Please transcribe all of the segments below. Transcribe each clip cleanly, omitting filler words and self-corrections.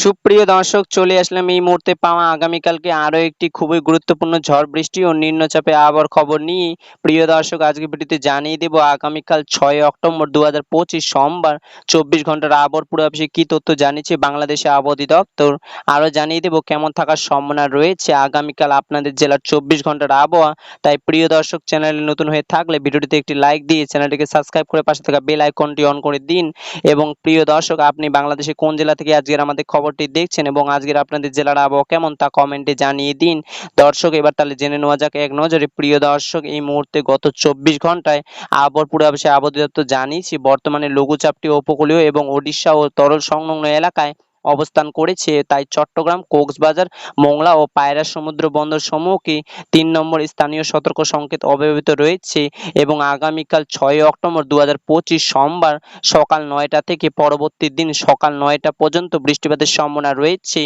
সুপ্রিয় দর্শক, চলে আসলাম এই মুহূর্তে পাওয়া আগামীকালকে আরো একটি খুবই গুরুত্বপূর্ণ ঝড় বৃষ্টি ও নিম্নচাপে আবহাওয়ার খবর নিয়ে। প্রিয় দর্শক, আজকে ভিডিওতে জানিয়ে দেব আগামীকাল 6 অক্টোবর 2025 সোমবার 24 ঘন্টার আবহাওয়ার পূর্বাভাসে কি তথ্য জানিয়েছে বাংলাদেশে আবহাওয়া অধিদপ্তর। আরো জানিয়ে দেব কেমন থাকার সম্ভাবনা রয়েছে আগামীকাল আপনাদের জেলার 24 ঘন্টার আবহাওয়া। তাই প্রিয় দর্শক, চ্যানেলে নতুন হয়ে থাকলে ভিডিওটিতে একটি লাইক দিয়ে চ্যানেলটিকে সাবস্ক্রাইব করে পাশে থাকা বেল আইকনটি অন করে দিন। এবং প্রিয় দর্শক, আপনি বাংলাদেশে কোন জেলা থেকে আজকের আমাদের খবরটি দেখছেন এবং আজকের আপনাদের জেলার আবহাওয়া কেমন তা কমেন্টে জানিয়ে দিন। দর্শক, এবার তাহলে জেনে নেওয়া যাক এক নজরে। প্রিয় দর্শক, এই মুহূর্তে গত 24 ঘন্টায় আবহাওয়ার পূর্বাভাসে আবহাওয়া দপ্তর জানিয়েছে বর্তমানে লঘুচাপটি উপকূলীয় এবং ওড়িশা ও তরল সংলগ্ন এলাকায় অবস্থান করেছে। তাই চট্টগ্রাম, কক্সবাজার, মোংলা ও পায়রা সমুদ্র বন্দর সমূহকে 3 নম্বর স্থানীয় সতর্ক সংকেত অব্যাহত রয়েছে এবং আগামীকাল 6 অক্টোবর 2025 সোমবার সকাল 9টা থেকে পরবর্তী দিন সকাল 9টা পর্যন্ত বৃষ্টিপাতের সম্ভাবনা রয়েছে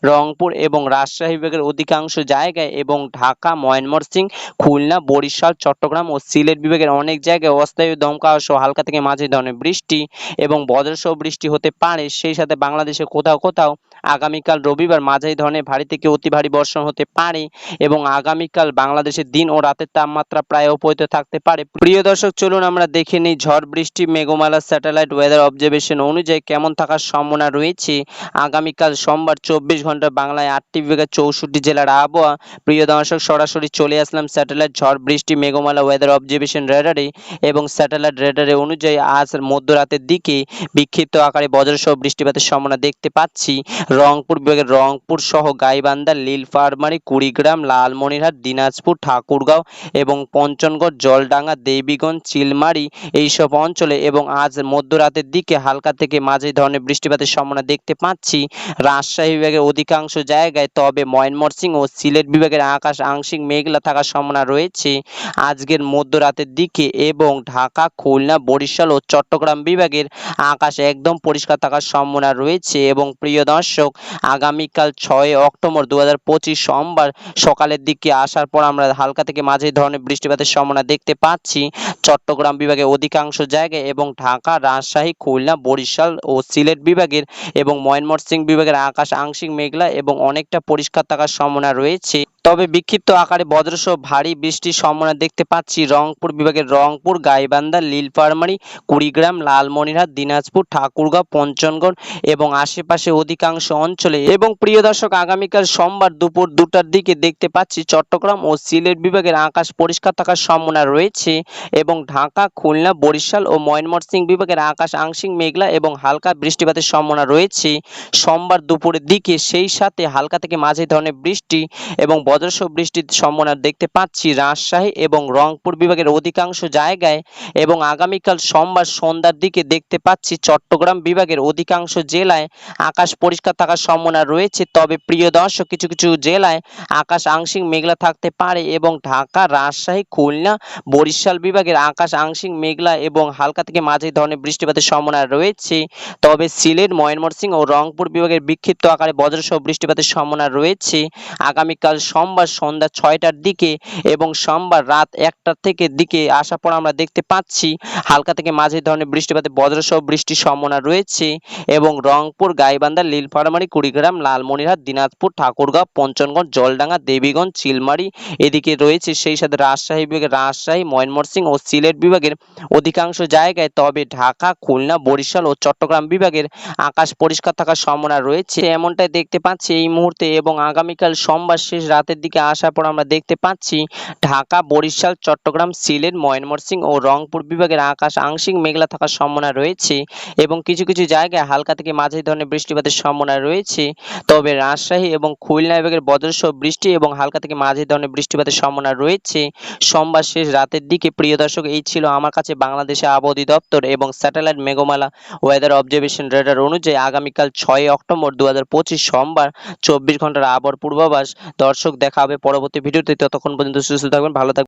রংপুর এবং রাজশাহী বিভাগের অধিকাংশ জায়গায় এবং ঢাকা, ময়মনসিংহ, খুলনা, বরিশাল, চট্টগ্রাম ও সিলেট বিভাগের অনেক জায়গায় অস্থায়ী দমকা সহ হালকা থেকে মাঝারি ধরনের বৃষ্টি এবং বজ্রসহ বৃষ্টি হতে পারে। সেই সাথে বাংলাদেশে কোথাও কোথাও আগামীকাল রবিবার মাঝারি ধরনের ভারী থেকে অতি ভারী বর্ষণ হতে পারে এবং আগামীকাল বাংলাদেশের দিন ও রাতের তাপমাত্রা প্রায় অপরিত থাকতে পারে। প্রিয় দর্শক, চলুন আমরা দেখে নিই ঝড় বৃষ্টি মেঘমালা স্যাটেলাইট ওয়েদার অবজারভেশন অনুযায়ী কেমন থাকার সম্ভাবনা রয়েছে আগামীকাল সোমবার 24 ঘন্টা বাংলায় 8টি বিভাগের 64 জেলার আবহাওয়া। প্রিয় দর্শক, সরাসরি চলে আসলাম স্যাটেলাইট ঝড় বৃষ্টি মেঘমালা ওয়েদার অবজারভেশন রেডারে এবং স্যাটেলাইট রেডারে অনুযায়ী আজ মধ্যরাতের দিকে বিক্ষিপ্ত আকারে বজ্রসহ বৃষ্টিপাতের সম্ভাবনা দেখতে পাচ্ছি রংপুর বিভাগের রংপুর সহ গাইবান্ধা, নীলফামারী, কুড়িগ্রাম, লালমনিরহাট, দিনাজপুর, ঠাকুরগাঁও এবং পঞ্চগড়, জলডাঙ্গা, দেবীগঞ্জ, চিলমারী এইসব অঞ্চলে এবং আজ মধ্যরাতের দিকে হালকা থেকে মাঝারি ধরনের বৃষ্টিপাতের সম্ভাবনা দেখতে পাচ্ছি রাজশাহী বিভাগের অধিকাংশ জায়গায়। তবে ময়মনসিংহ ও সিলেট বিভাগের আকাশ আংশিক মেঘলা থাকার সম্ভাবনা রয়েছে আজকের মধ্যরাতের দিকে এবং ঢাকা, খুলনা, বরিশাল ও চট্টগ্রাম বিভাগের আকাশ একদম পরিষ্কার থাকার সম্ভাবনা রয়েছে। এবং প্রিয় দর্শক, আগামীকাল 6 অক্টোবর 2025 সোমবার সকালের দিকে আসার পর আমরা হালকা থেকে মাঝারি ধরনের বৃষ্টিপাতের সম্ভাবনা দেখতে পাচ্ছি চট্টগ্রাম বিভাগের অধিকাংশ জায়গায় এবং ঢাকা, রাজশাহী, খুলনা, বরিশাল ও সিলেট বিভাগের এবং ময়মনসিংহ বিভাগের আকাশ আংশিক মেঘলা এবং অনেকটা পরিষ্কার থাকার সম্ভাবনা রয়েছে। তবে বিক্ষিপ্ত আকারে বজ্রসহ ভারী বৃষ্টির সম্ভাবনা দেখতে পাচ্ছি রংপুর বিভাগের রংপুর, গাইবান্ধা, নীলফামারী, কুড়িগ্রাম, লালমনিরহাট, দিনাজপুর, ঠাকুরগাঁও, পঞ্চগড় এবং আশেপাশে অধিকাংশ অঞ্চলে। এবং প্রিয় দর্শক, আগামীকাল সোমবার দুপুর 2টার দিকে দেখতে পাচ্ছি চট্টগ্রাম ও সিলেট বিভাগের আকাশ পরিষ্কার থাকার সম্ভাবনা রয়েছে এবং ঢাকা, খুলনা, বরিশাল ও ময়মনসিংহ বিভাগের আকাশ আংশিক মেঘলা এবং হালকা বৃষ্টিপাতের সম্ভাবনা রয়েছে সোমবার দুপুরের দিকে। সেই সাথে হালকা থেকে মাঝারি ধরনের বৃষ্টি এবং বজ্রসহ বৃষ্টির সম্ভাবনা দেখতে পাচ্ছি রাজশাহী এবং রংপুর বিভাগের অধিকাংশ জায়গায় এবং আগামীকাল সোমবার সন্ধ্যার দিকে দেখতে পাচ্ছি চট্টগ্রাম বিভাগের অধিকাংশ জেলায় আকাশ পরিষ্কার থাকার সম্ভাবনা রয়েছে। তবে প্রিয় দর্শক, কিছু কিছু জেলায় আকাশ আংশিক মেঘলা থাকতে পারে এবং ঢাকা, রাজশাহী, খুলনা, বরিশাল বিভাগের আকাশ আংশিক মেঘলা এবং হালকা থেকে মাঝারি ধরনের বৃষ্টিপাতের সম্ভাবনা রয়েছে। তবে সিলেট, ময়মনসিংহ ও রংপুর বিভাগের বিক্ষিপ্ত আকারে বজ্রসহ বৃষ্টিপাতের সম্ভাবনা রয়েছে আগামীকাল সোমবার সন্ধ্যা 6টার দিকে এবং সোমবার রাত 1টার থেকে দিকে আসার পর আমরা দেখতে পাচ্ছি হালকা থেকে মাঝারি ধরনের বৃষ্টিপাতে বজ্রসহ বৃষ্টির সম্ভাবনা রয়েছে এবং রংপুর, গাইবান্ধা, নীলফামারী, কুড়িগ্রাম, লালমনিরহাট, দিনাজপুর, ঠাকুরগাঁও, পঞ্চগড়, জলডাঙ্গা, দেবীগঞ্জ, চিলমারী এদিকে রয়েছে। সেই সাথে রাজশাহী বিভাগের রাজশাহী, ময়মনসিংহ ও সিলেট বিভাগের অধিকাংশ জায়গায়। তবে ঢাকা, খুলনা, বরিশাল ও চট্টগ্রাম বিভাগের আকাশ পরিষ্কার থাকার সম্ভাবনা রয়েছে এমনটাই দেখতে পাচ্ছি এই মুহূর্তে। এবং আগামীকাল সোমবার শেষ রাতের দিকে আসার পর আমরা দেখতে পাচ্ছি ঢাকা, বরিশাল, চট্টগ্রাম, সিলেট, ময়মনসিংহ ও রংপুর বিভাগের আকাশ আংশিক মেঘলা থাকার সম্ভাবনা রয়েছে এবং কিছু কিছু জায়গায় হালকা থেকে মাঝারি ধরনের বৃষ্টিপাতের সম্ভাবনা রয়েছে। তবে রাজশাহী এবং খুলনা বিভাগের বজ্রসহ বৃষ্টি এবং হালকা থেকে মাঝারি ধরনের বৃষ্টিপাতের সম্ভাবনা রয়েছে সোমবার শেষ রাতের দিকে। প্রিয় দর্শক, এই ছিল আমার কাছে বাংলাদেশের আবহাওয়া অধিদপ্তর এবং স্যাটেলাইট মেঘমালা ওয়েদার অবজারভেশন রেডার অনুযায়ী আগামীকাল 6 অক্টোবর 2025 সোমবার 24 ঘন্টার আবহাওয়ার পূর্বাভাস। দর্শক, দেখা হবে পরবর্তী ভিডিওতে। ততক্ষণ পর্যন্ত সুস্থ থাকবেন, ভালো থাকবেন।